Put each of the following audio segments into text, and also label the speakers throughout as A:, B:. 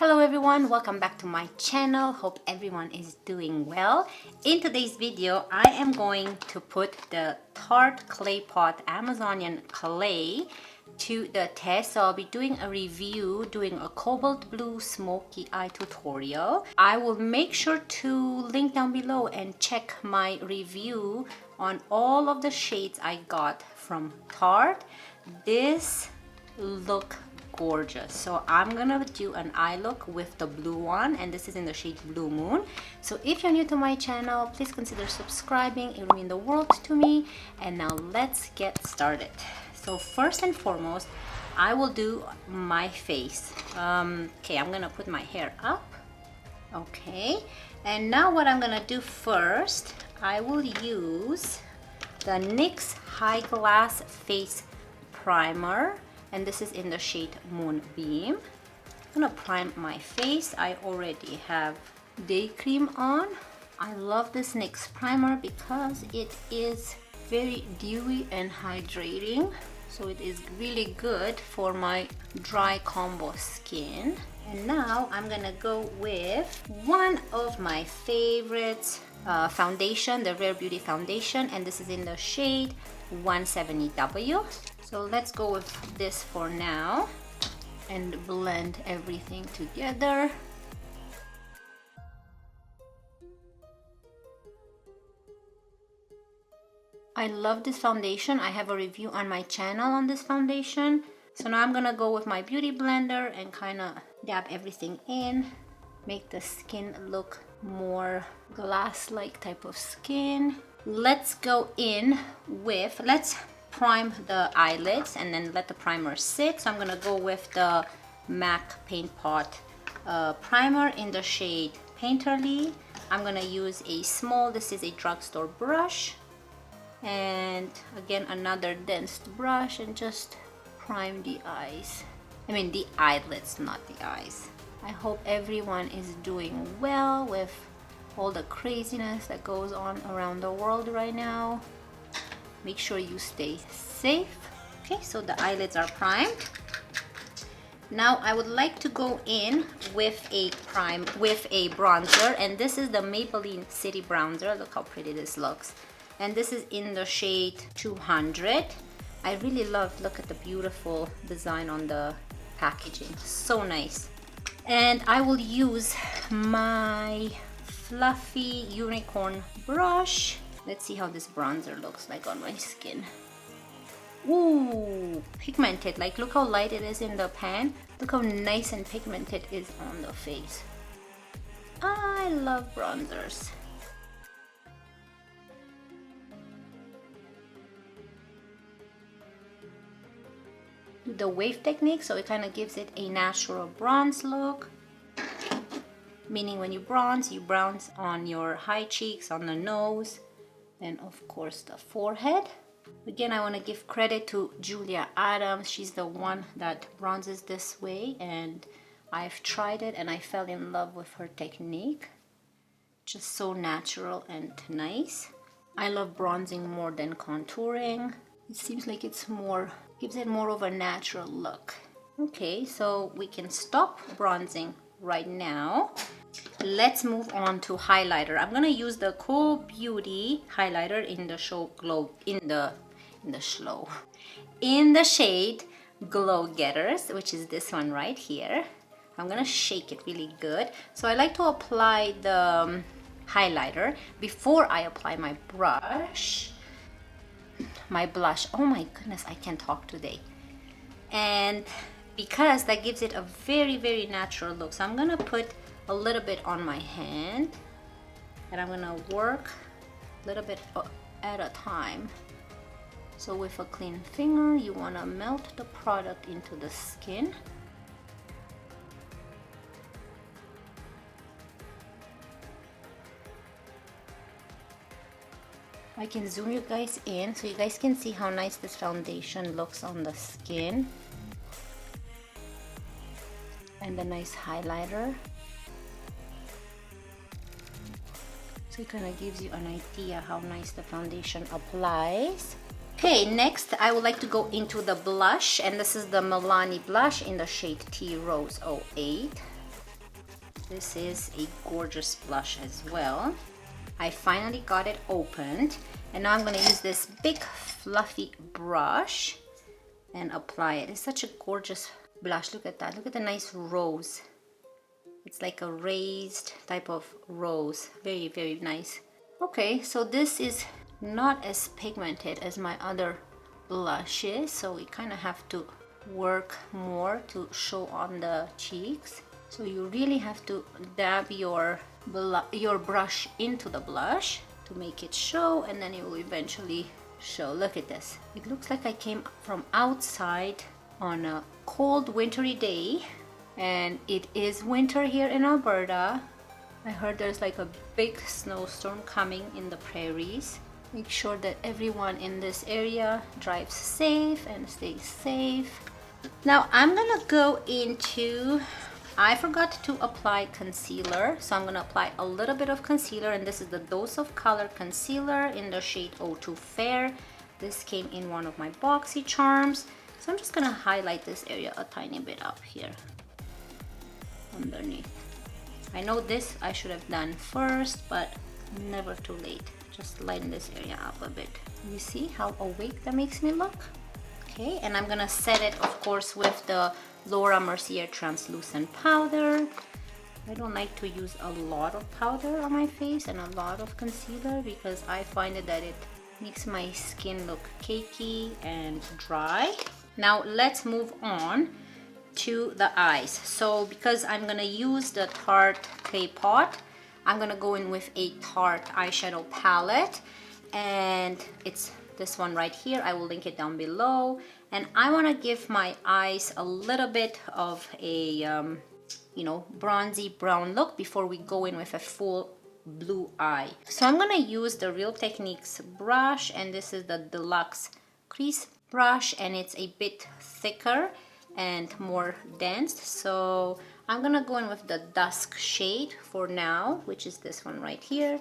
A: Hello everyone, welcome back to my channel. Hope everyone is doing well. In today's video, I am going to put the Tarte clay pot Amazonian clay to the test. So I'll be doing a review, doing a cobalt blue smoky eye tutorial. I will make sure to link down below and check my review on all of the shades I got from Tarte. This look gorgeous. So I'm gonna do an eye look with the blue one, and this is in the shade Blue Moon. So if you're new to my channel, please consider subscribing. It will mean the world to me. And now let's get started. So first and foremost, I will do my face. Okay, I'm gonna put my hair up. Okay, and now what I'm gonna do first, I will use the NYX High Glass Face Primer, and this is in the shade Moonbeam. I'm gonna prime my face. I already have day cream on. I love this NYX primer because it is very dewy and hydrating. So it is really good for my dry combo skin. And now I'm gonna go with one of my favorites foundation, the Rare Beauty foundation, and this is in the shade 170W. So let's go with this for now and blend everything together. I love this foundation. I have a review on my channel on this foundation. So now I'm gonna go with my beauty blender and kind of dab everything in, make the skin look more glass-like type of skin. Let's go in with, let's prime the eyelids and then let the primer sit. So I'm gonna go with the MAC Paint Pot primer in the shade Painterly. I'm gonna use a small, this is a drugstore brush, and again another dense brush, and just prime the eyes. I mean the eyelids, not the eyes. I hope everyone is doing well with all the craziness that goes on around the world right now. Make sure you stay safe. Okay, so the eyelids are primed. Now I would like to go in with a bronzer, and this is the Maybelline City Bronzer. Look how pretty this looks. And this is in the shade 200. I really love, look at the beautiful design on the packaging. So nice. And I will use my fluffy unicorn brush. Let's see how this bronzer looks like on my skin. Ooh, pigmented. Like, look how light it is in the pan. Look how nice and pigmented it is on the face. I love bronzers. Do the wave technique, so it kind of gives it a natural bronze look. Meaning when you bronze on your high cheeks, on the nose, and of course the forehead. Again, I want to give credit to Julia Adams. She's the one that bronzes this way, and I've tried it and I fell in love with her technique. Just so natural and nice. I love bronzing more than contouring. It seems like it's more, gives it more of a natural look. Okay, so we can stop bronzing right now. Let's move on to highlighter. I'm gonna use the Cool Beauty highlighter in the shade Glow Getters, which is this one right here. I'm gonna shake it really good. So I like to apply the highlighter before I apply my blush. Oh my goodness, I can't talk today. And because that gives it a very, very natural look. So I'm gonna put a little bit on my hand, and I'm gonna work a little bit at a time. So with a clean finger, you wanna melt the product into the skin. I can zoom you guys in so you guys can see how nice this foundation looks on the skin. And the nice highlighter. So it kind of gives you an idea how nice the foundation applies. Okay, next I would like to go into the blush, and this is the Milani blush in the shade Tea Rose 08. This is a gorgeous blush as well. I finally got it opened, and now I'm going to use this big fluffy brush and apply it. It's such a gorgeous blush. Look at that. Look at the nice rose. It's like a raised type of rose. Very, very nice. Okay, so this is not as pigmented as my other blushes, so we kind of have to work more to show on the cheeks. So you really have to dab your brush into the blush to make it show, and then it will eventually show. Look at this. It looks like I came from outside on a cold wintry day, and it is winter here in Alberta. I heard there's like a big snowstorm coming in the prairies. Make sure that everyone in this area drives safe and stays safe. Now I'm gonna go into, I forgot to apply concealer, so I'm gonna apply a little bit of concealer, and this is the Dose of Color concealer in the shade 02 Fair. This came in one of my BOXYCHARMs, so I'm just gonna highlight this area a tiny bit up here underneath. I know this I should have done first, but never too late. Just lighten this area up a bit. You see how awake that makes me look? Okay, and I'm gonna set it, of course, with the Laura Mercier translucent powder. I don't like to use a lot of powder on my face and a lot of concealer because I find that it makes my skin look cakey and dry. Now let's move on to the eyes. So because I'm gonna use the Tarte clay pot, I'm gonna go in with a Tarte eyeshadow palette, and it's this one right here. I will link it down below, and I want to give my eyes a little bit of a you know, bronzy brown look before we go in with a full blue eye. So I'm gonna use the Real Techniques brush, and this is the Deluxe Crease brush, and it's a bit thicker and more dense. So I'm gonna go in with the dusk shade for now, which is this one right here.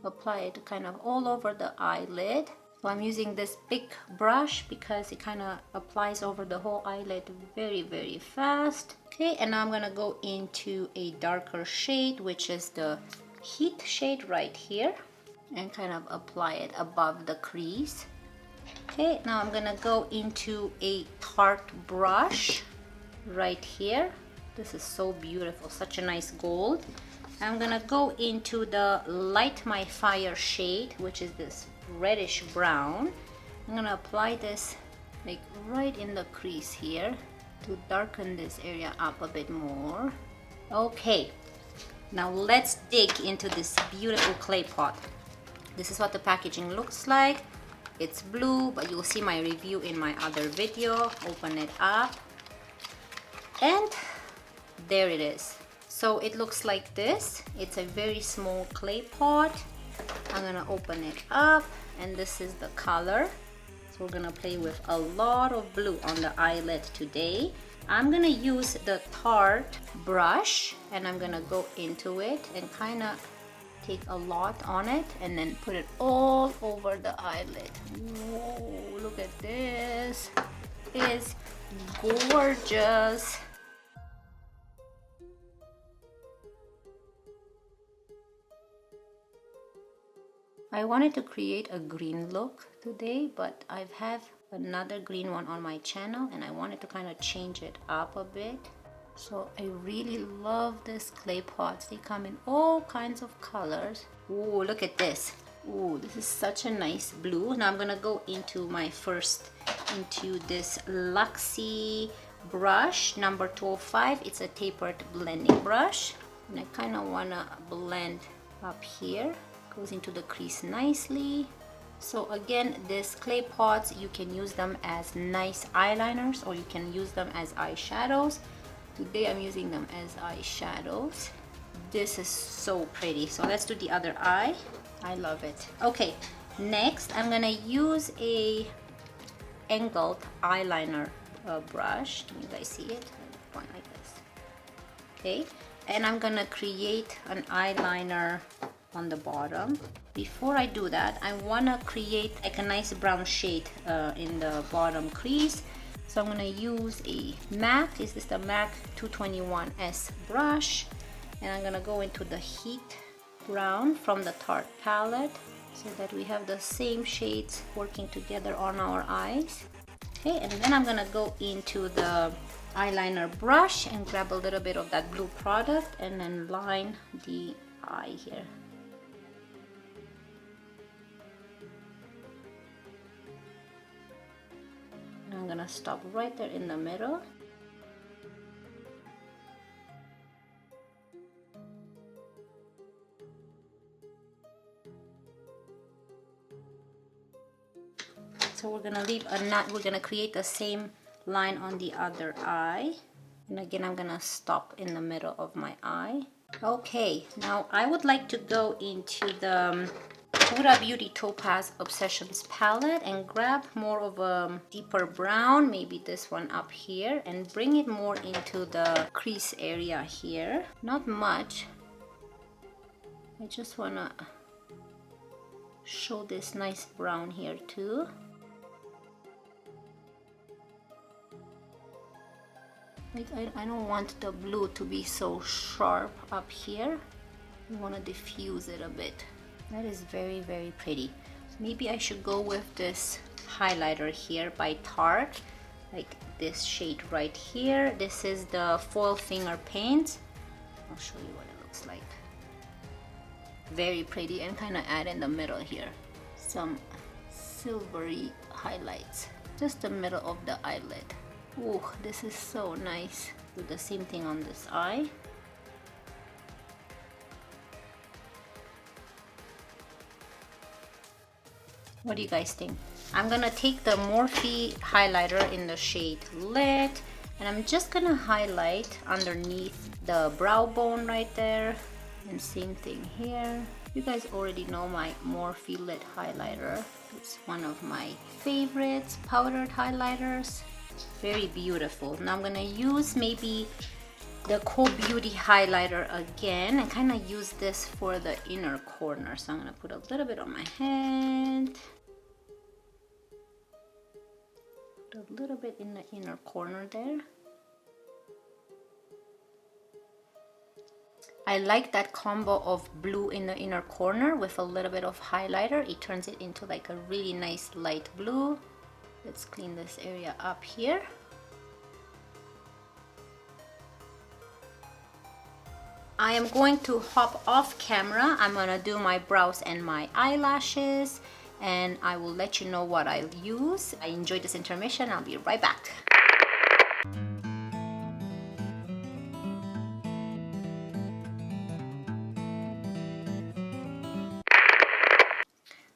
A: Apply it kind of all over the eyelid. So I'm using this big brush because it kind of applies over the whole eyelid very, very fast. Okay, and now I'm gonna go into a darker shade, which is the Heat shade right here, and kind of apply it above the crease. Okay, now I'm gonna go into a Tarte brush right here. This is so beautiful, such a nice gold. I'm gonna go into the Light My Fire shade, which is this reddish brown. I'm gonna apply this like right in the crease here to darken this area up a bit more. Okay, now let's dig into this beautiful clay pot. This is what the packaging looks like. It's blue, but you'll see my review in my other video. Open it up, and there it is. So it looks like this. It's a very small clay pot. I'm gonna open it up, and this is the color. So we're gonna play with a lot of blue on the eyelid today. I'm gonna use the Tarte brush, and I'm gonna go into it and kind of take a lot on it and then put it all over the eyelid. Whoa, look at this. It's gorgeous. I wanted to create a green look today, but I have another green one on my channel, and I wanted to kind of change it up a bit. So I really love this clay pots. They come in all kinds of colors. Oh, look at this. Oh, this is such a nice blue. Now I'm gonna go into this Luxie brush number 205. It's a tapered blending brush, and I kind of wanna blend up here. Goes into the crease nicely. So again, these clay pots, you can use them as nice eyeliners, or you can use them as eyeshadows. Today I'm using them as eyeshadows. This is so pretty. So let's do the other eye. I love it. Okay, next I'm gonna use a angled eyeliner brush. Can you guys see it? Point like this. Okay, and I'm gonna create an eyeliner on the bottom. Before I do that, I wanna create like a nice brown shade in the bottom crease. So I'm gonna use a MAC. This is the MAC 221S brush, And I'm gonna go into the Heat Brown from the Tarte palette so that we have the same shades working together on our eyes. Okay, and then I'm gonna go into the eyeliner brush and grab a little bit of that blue product and then line the eye here. And I'm gonna stop right there in the middle. So we're gonna leave a knot. We're gonna create the same line on the other eye. And again, I'm gonna stop in the middle of my eye. Okay, now I would like to go into the Huda Beauty Topaz Obsessions palette and grab more of a deeper brown, maybe this one up here, and bring it more into the crease area here. Not much. I just wanna show this nice brown here too. I don't want the blue to be so sharp up here. I want to diffuse it a bit. That is very, very pretty. Maybe I should go with this highlighter here by Tarte, like this shade right here. This is the Foil Finger Paint. I'll show you what it looks like. Very pretty, and kind of add in the middle here some silvery highlights, just the middle of the eyelid. Ooh, this is so nice. Do the same thing on this eye. What do you guys think? I'm gonna take the Morphe highlighter in the shade Lit, and I'm just gonna highlight underneath the brow bone right there. And same thing here. You guys already know my Morphe Lit highlighter. It's one of my favorites, powdered highlighters. Very beautiful. Now I'm gonna use maybe the Cobalt Beauty highlighter again and kind of use this for the inner corner. So I'm gonna put a little bit on my hand, put a little bit in the inner corner there. I like that combo of blue in the inner corner with a little bit of highlighter. It turns it into like a really nice light blue. Let's clean this area up here. I am going to hop off camera. I'm gonna do my brows and my eyelashes, and I will let you know what I'll use. I enjoyed this intermission. I'll be right back.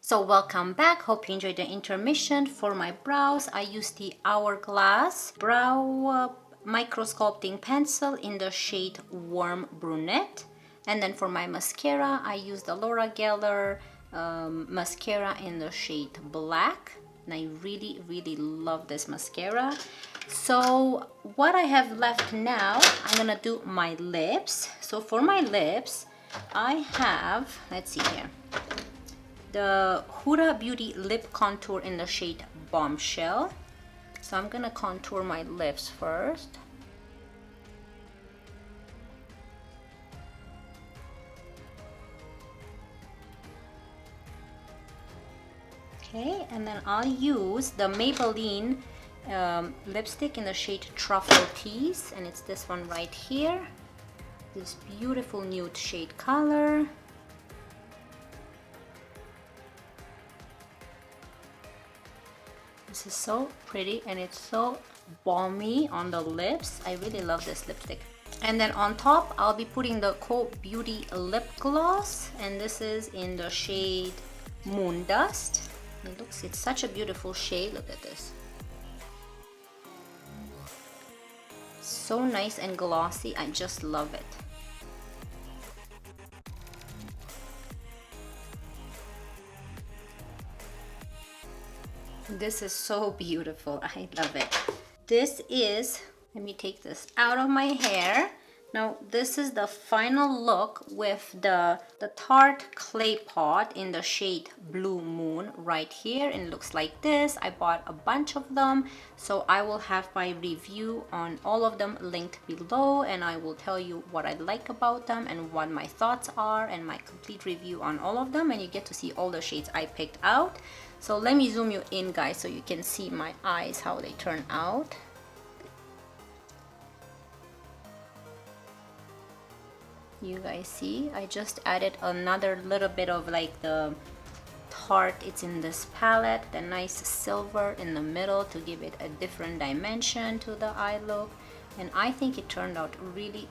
A: So welcome back. Hope you enjoyed the intermission. For my brows, I used the Hourglass Brow Micro Sculpting Pencil in the shade Warm Brunette. And then for my mascara, I used the Laura Geller mascara in the shade Black. And I really, really love this mascara. So what I have left now, I'm gonna do my lips. So for my lips, I have, let's see here, the Huda Beauty Lip Contour in the shade Bombshell. So I'm gonna contour my lips first. Okay, and then I'll use the Maybelline lipstick in the shade Truffle Tease, and it's this one right here. This beautiful nude shade color. This is so pretty and it's so balmy on the lips. I really love this lipstick. And then on top, I'll be putting the Cobalt Beauty Lip Gloss, and this is in the shade Moon Dust. It's such a beautiful shade. Look at this. So nice and glossy. I just love it. This is so beautiful. I love it. This is, let me take this out of my hair. Now this is the final look with the Tarte clay pot in the shade Blue Moon right here, and it looks like this. I bought a bunch of them, so I will have my review on all of them linked below, and I will tell you what I like about them and what my thoughts are and my complete review on all of them, and you get to see all the shades I picked out. So let me zoom you in, guys, so you can see my eyes, how they turn out. You guys see, I just added another little bit of like the Tarte, it's in this palette, the nice silver in the middle to give it a different dimension to the eye look, and I think it turned out really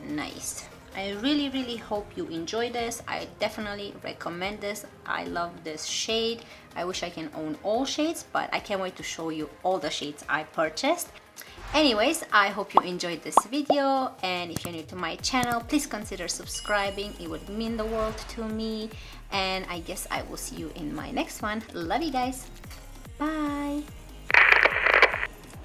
A: nice. I really hope you enjoy this. I definitely recommend this. I love this shade. I wish I can own all shades, but I can't wait to show you all the shades I purchased. Anyways, I hope you enjoyed this video, and if you're new to my channel, please consider subscribing. It would mean the world to me, and I guess I will see you in my next one. Love you guys. Bye.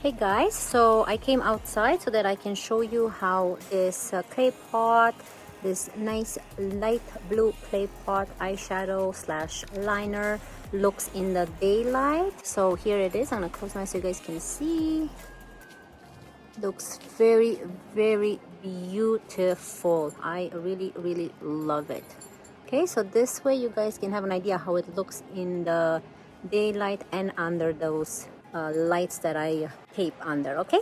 A: Hey guys, so I came outside so that I can show you how this clay pot, this nice light blue clay pot eyeshadow slash liner looks in the daylight. So here it is. I'm gonna close my eyes so you guys can see. Looks very beautiful. I really love it. Okay, so this way you guys can have an idea how it looks in the daylight and under those lights that I tape under. Okay,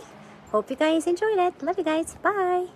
A: hope you guys enjoyed it. Love you guys. Bye.